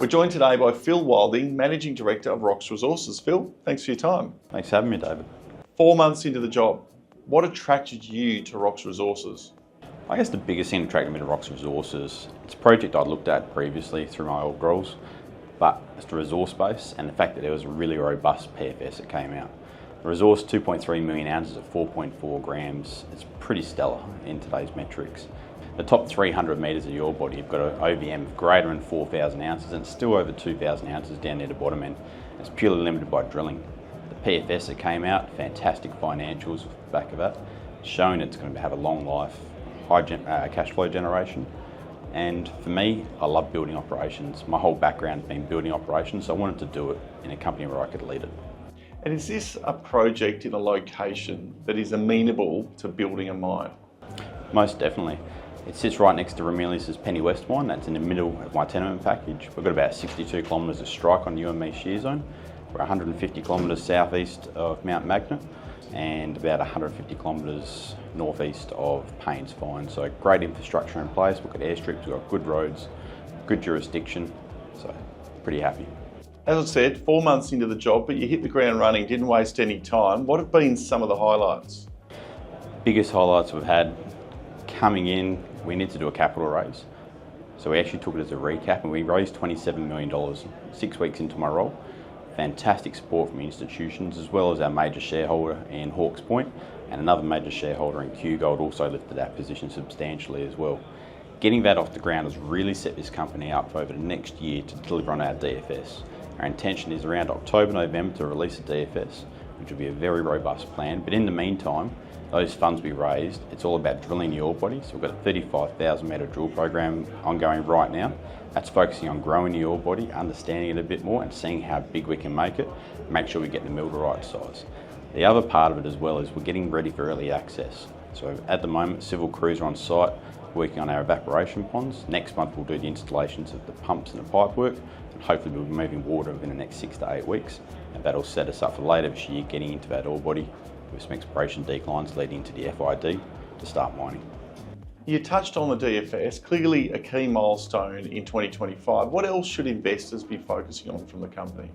We're joined today by Phil Wilding, Managing Director of Rox Resources. Phil, thanks for your time. Thanks for having me, David. 4 months into the job, what attracted you to Rox Resources? I guess the biggest thing that attracted me to Rox Resources, it's a project I'd looked at previously through my old roles, but it's the resource base and the fact that there was a really robust PFS that came out. The resource, 2.3 million ounces at 4.4 grams, it's pretty stellar in today's metrics. The top 300 metres of the ore body have got an OVM of greater than 4,000 ounces and it's still over 2,000 ounces down near the bottom end. It's purely limited by drilling. The PFS that came out, fantastic financials off the back of that, showing it's going to have a long life, high cash flow generation. And for me, I love building operations. My whole background has been building operations, so I wanted to do it in a company where I could lead it. And is this a project in a location that is amenable to building a mine? Most definitely. It sits right next to Ramelius's Penny West mine. That's in the middle of my tenement package. We've got about 62 kilometres of strike on UME shear zone. We're 150 kilometres southeast of Mount Magnet and about 150 kilometres northeast of Paynes Fine. So great infrastructure in place. We've got airstrips, we've got good roads, good jurisdiction. So pretty happy. As I said, 4 months into the job, but you hit the ground running, didn't waste any time. What have been some of the highlights? Biggest highlights we've had coming in, we need to do a capital raise. So we actually took it as a recap and we raised $27 million 6 weeks into my role. Fantastic support from institutions as well as our major shareholder in Hawke's Point, and another major shareholder in Q Gold also lifted our position substantially as well. Getting that off the ground has really set this company up for over the next year to deliver on our DFS. Our intention is around October, November to release a DFS, which will be a very robust plan. But in the meantime, those funds we raised, it's all about drilling the ore body. So we've got a 35,000 metre drill program ongoing right now. That's focusing on growing the ore body, understanding it a bit more and seeing how big we can make it, make sure we get the mill the right size. The other part of it as well is we're getting ready for early access. So at the moment, civil crews are on site working on our evaporation ponds. Next month we'll do the installations of the pumps and the pipe work, and hopefully we'll be moving water within the next 6 to 8 weeks. And that'll set us up for later this year getting into that ore body with some exploration declines leading to the FID to start mining. You touched on the DFS, clearly a key milestone in 2025. What else should investors be focusing on from the company?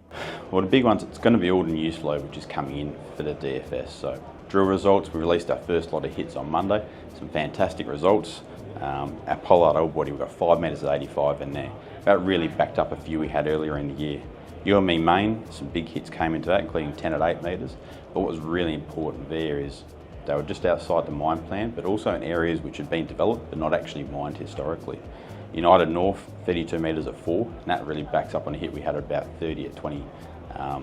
Well, the big ones, it's going to be all the news flow which is coming in for the DFS. So drill results, we released our first lot of hits on Monday, some fantastic results. Our Pollard ore body, we've got 5 metres at 85 in there. That really backed up a few we had earlier in the year. UME Main, some big hits came into that, including 10 at 8 metres. But what was really important there is they were just outside the mine plan, but also in areas which had been developed but not actually mined historically. United North, 32 metres at 4, and that really backs up on a hit we had at about 30 at 20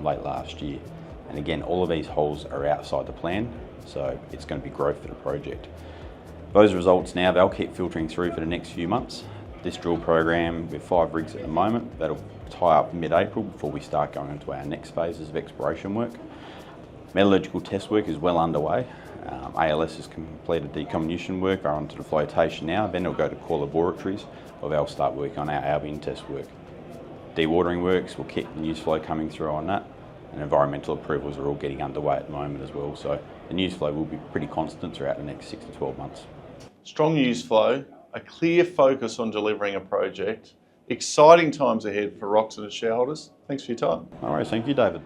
late last year. And again, all of these holes are outside the plan, so it's going to be growth for the project. Those results now, they'll keep filtering through for the next few months. This drill program, with 5 rigs at the moment, that'll tie up mid-April before we start going into our next phases of exploration work. Metallurgical test work is well underway. ALS has completed decomminution work, are onto the flotation now, then it'll go to core laboratories, or they'll start working on our Albion test work. Dewatering works, we'll keep the news flow coming through on that, and environmental approvals are all getting underway at the moment as well, so the news flow will be pretty constant throughout the next 6 to 12 months. Strong news flow, a clear focus on delivering a project, exciting times ahead for Rox and its shareholders. Thanks for your time. All right, thank you, David.